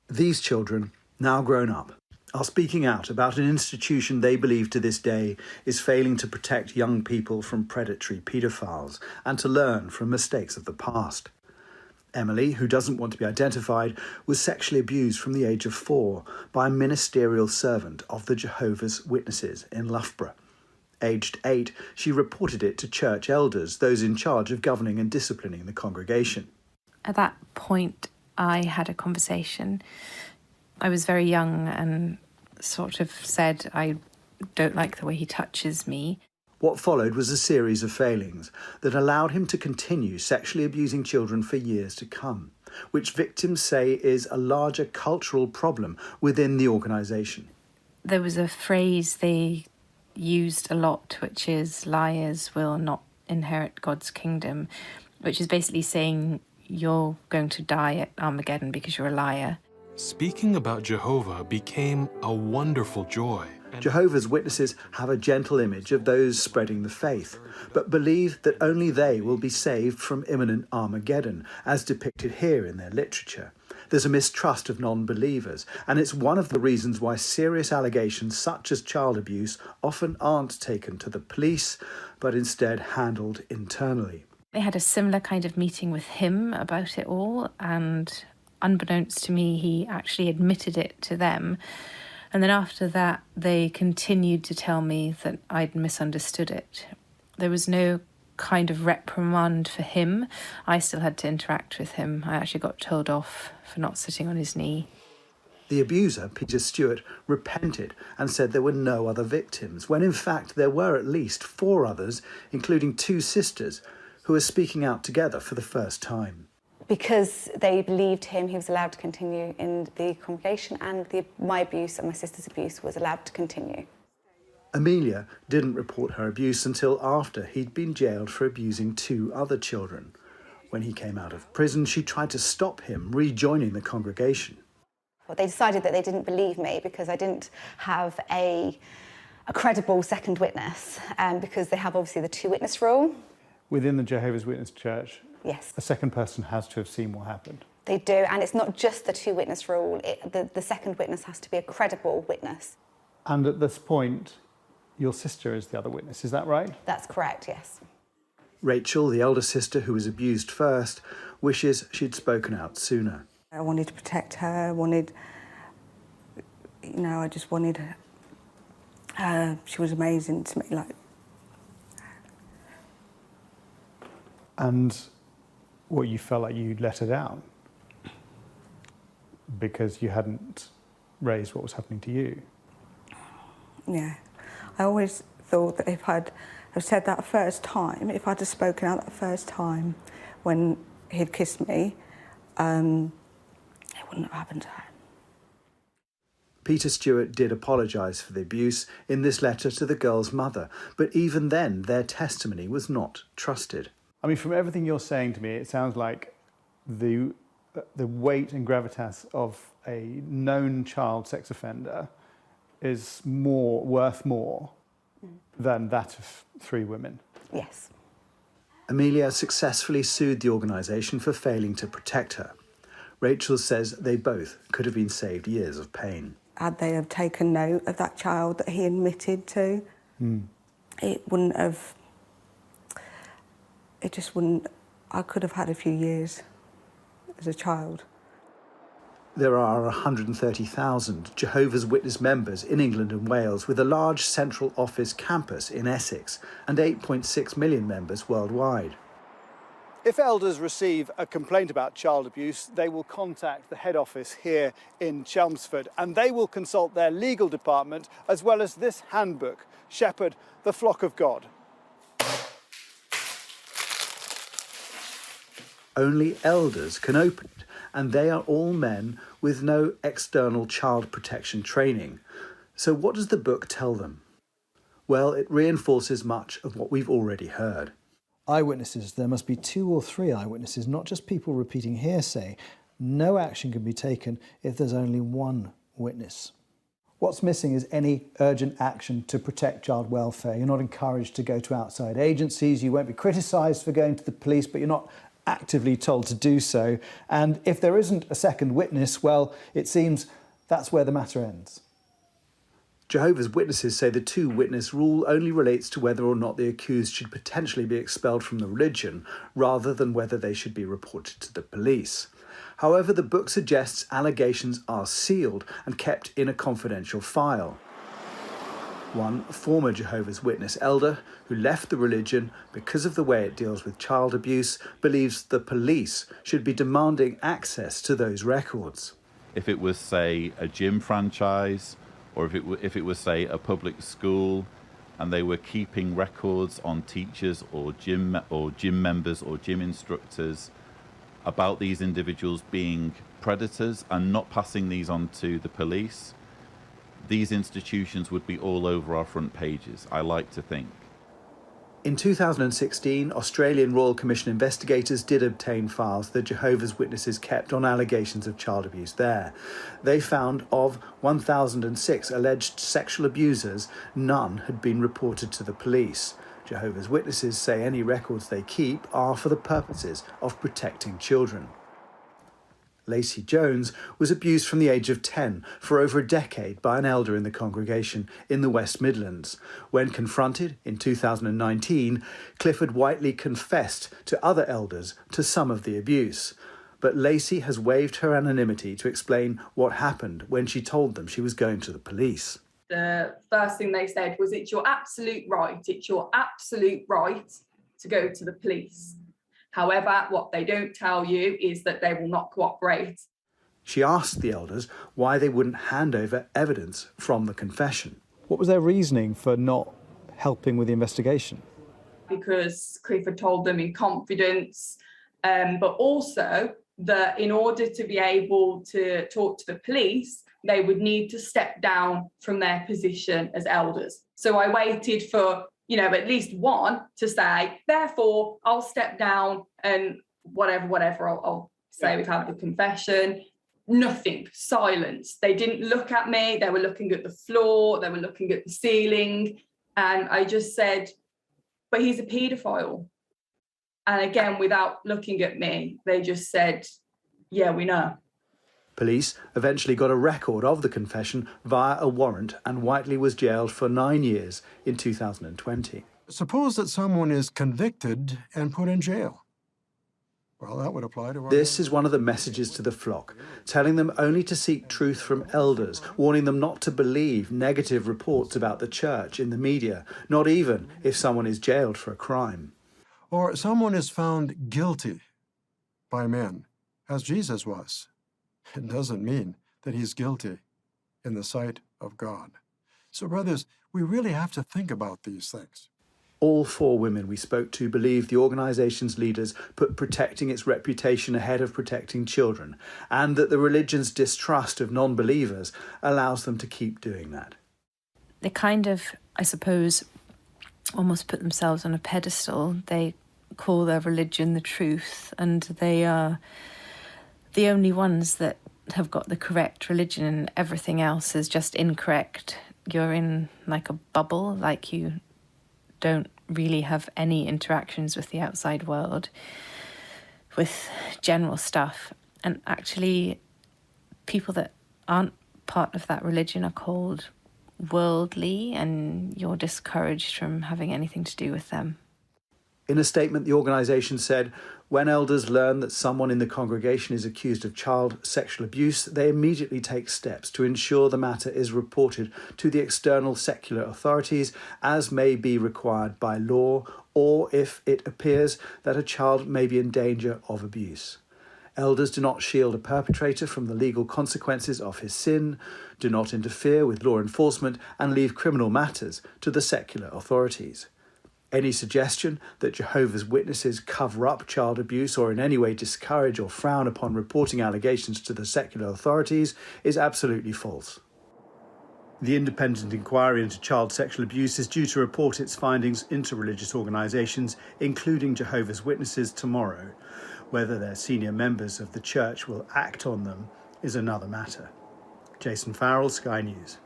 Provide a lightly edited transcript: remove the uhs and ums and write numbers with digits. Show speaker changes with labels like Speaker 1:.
Speaker 1: These children, now grown up, are speaking out about an institution they believe to this day is failing to protect young people from predatory paedophiles and to learn from mistakes of the past. Emily, who doesn't want to be identified, was sexually abused from the age of 4 by a ministerial servant of the Jehovah's Witnesses in Loughborough. Aged 8, she reported it to church elders, those in charge of governing and disciplining the congregation.
Speaker 2: At that point, I had a conversation. I was very young and sort of said, I don't like the way he touches me.
Speaker 1: What followed was a series of failings that allowed him to continue sexually abusing children for years to come, which victims say is a larger cultural problem within the organisation.
Speaker 2: There was a phrase they used a lot, which is liars will not inherit God's kingdom, which is basically saying you're going to die at Armageddon because you're a liar.
Speaker 3: Speaking about Jehovah became a wonderful joy.
Speaker 1: Jehovah's Witnesses have a gentle image of those spreading the faith, but believe that only they will be saved from imminent Armageddon, as depicted here in their literature. There's a mistrust of non-believers, and it's one of the reasons why serious allegations such as child abuse often aren't taken to the police, but instead handled internally.
Speaker 2: They had a similar kind of meeting with him about it all, and unbeknownst to me, he actually admitted it to them. And then after that, they continued to tell me that I'd misunderstood it. There was no kind of reprimand for him. I still had to interact with him. I actually got told off for not sitting on his knee.
Speaker 1: The abuser, Peter Stewart, repented and said there were no other victims, when in fact there were at least 4 others, including 2 sisters, who are speaking out together for the first time.
Speaker 4: Because they believed him, he was allowed to continue in the congregation, and my abuse and my sister's abuse was allowed to continue.
Speaker 1: Amelia didn't report her abuse until after he'd been jailed for abusing 2 other children. When he came out of prison, she tried to stop him rejoining the congregation.
Speaker 4: Well, they decided that they didn't believe me because I didn't have a credible second witness, because they have obviously the 2-witness rule.
Speaker 5: Within the Jehovah's Witness Church,
Speaker 4: yes,
Speaker 5: a second person has to have seen what happened.
Speaker 4: They do, and it's not just the 2-witness rule. The second witness has to be a credible witness.
Speaker 5: And at this point, your sister is the other witness, is that right?
Speaker 4: That's correct, yes.
Speaker 1: Rachel, the elder sister who was abused first, wishes she'd spoken out sooner.
Speaker 6: I wanted to protect her, I just wanted her. She was amazing to me,
Speaker 5: And what, you felt like you'd let her down because you hadn't raised what was happening to you?
Speaker 6: Yeah. I always thought that if I'd have said that first time, if I'd have spoken out that first time when he'd kissed me, it wouldn't have happened to her.
Speaker 1: Peter Stewart did apologise for the abuse in this letter to the girl's mother, but even then their testimony was not trusted.
Speaker 5: I mean, from everything you're saying to me, it sounds like the weight and gravitas of a known child sex offender is worth more than that of 3 women.
Speaker 4: Yes.
Speaker 1: Amelia successfully sued the organisation for failing to protect her. Rachel says they both could have been saved years of pain.
Speaker 6: Had they have taken note of that child that he admitted to, it wouldn't have... It just wouldn't... I could have had a few years as a child.
Speaker 1: There are 130,000 Jehovah's Witness members in England and Wales, with a large central office campus in Essex and 8.6 million members worldwide. If elders receive a complaint about child abuse, they will contact the head office here in Chelmsford, and they will consult their legal department as well as this handbook, Shepherd the Flock of God. Only elders can open it, and they are all men with no external child protection training. So what does the book tell them? Well, it reinforces much of what we've already heard.
Speaker 7: Eyewitnesses, there must be 2 or 3 eyewitnesses, not just people repeating hearsay. No action can be taken if there's only 1 witness. What's missing is any urgent action to protect child welfare. You're not encouraged to go to outside agencies, you won't be criticised for going to the police, but you're not actively told to do so. And if there isn't a second witness, well, it seems that's where the matter ends.
Speaker 1: Jehovah's Witnesses say the two-witness rule only relates to whether or not the accused should potentially be expelled from the religion, rather than whether they should be reported to the police. However, the book suggests allegations are sealed and kept in a confidential file. One former Jehovah's Witness elder, who left the religion because of the way it deals with child abuse, believes the police should be demanding access to those records.
Speaker 8: If it was, say, a gym franchise, or if it was, say, a public school, and they were keeping records on teachers or gym members or gym instructors about these individuals being predators and not passing these on to the police, these institutions would be all over our front pages, I like to think.
Speaker 1: In 2016, Australian Royal Commission investigators did obtain files the Jehovah's Witnesses kept on allegations of child abuse there. They found of 1,006 alleged sexual abusers, none had been reported to the police. Jehovah's Witnesses say any records they keep are for the purposes of protecting children. Lacey Jones was abused from the age of 10 for over a decade by an elder in the congregation in the West Midlands. When confronted in 2019, Clifford Whiteley confessed to other elders to some of the abuse. But Lacey has waived her anonymity to explain what happened when she told them she was going to the police.
Speaker 9: The first thing they said was, it's your absolute right to go to the police. However, what they don't tell you is that they will not cooperate.
Speaker 1: She asked the elders why they wouldn't hand over evidence from the confession.
Speaker 7: What was their reasoning for not helping with the investigation?
Speaker 9: Because Clifford told them in confidence, but also that in order to be able to talk to the police, they would need to step down from their position as elders. So I waited for at least one to say, therefore, I'll step down and whatever I'll say we've had the confession. Nothing, silence. They didn't look at me. They were looking at the floor. They were looking at the ceiling. And I just said, but he's a paedophile. And again, without looking at me, they just said, yeah, we know.
Speaker 1: Police eventually got a record of the confession via a warrant, and Whiteley was jailed for 9 years in 2020.
Speaker 10: Suppose that someone is convicted and put in jail. Well, that would apply to...
Speaker 1: This is one of the messages to the flock, telling them only to seek truth from elders, warning them not to believe negative reports about the church in the media, not even if someone is jailed for a crime.
Speaker 10: Or someone is found guilty by men, as Jesus was. It doesn't mean that he's guilty in the sight of God. So, brothers, we really have to think about these things.
Speaker 1: All 4 women we spoke to believe the organisation's leaders put protecting its reputation ahead of protecting children, and that the religion's distrust of non-believers allows them to keep doing that.
Speaker 2: They kind of, I suppose, almost put themselves on a pedestal. They call their religion the truth, and they are the only ones that have got the correct religion, and everything else is just incorrect. You're in like a bubble, like you don't really have any interactions with the outside world, with general stuff. And actually, people that aren't part of that religion are called worldly, and you're discouraged from having anything to do with them.
Speaker 1: In a statement, the organisation said, when elders learn that someone in the congregation is accused of child sexual abuse, they immediately take steps to ensure the matter is reported to the external secular authorities as may be required by law, or if it appears that a child may be in danger of abuse. Elders do not shield a perpetrator from the legal consequences of his sin, do not interfere with law enforcement, and leave criminal matters to the secular authorities. Any suggestion that Jehovah's Witnesses cover up child abuse or in any way discourage or frown upon reporting allegations to the secular authorities is absolutely false. The independent inquiry into child sexual abuse is due to report its findings into religious organisations, including Jehovah's Witnesses, tomorrow. Whether their senior members of the church will act on them is another matter. Jason Farrell, Sky News.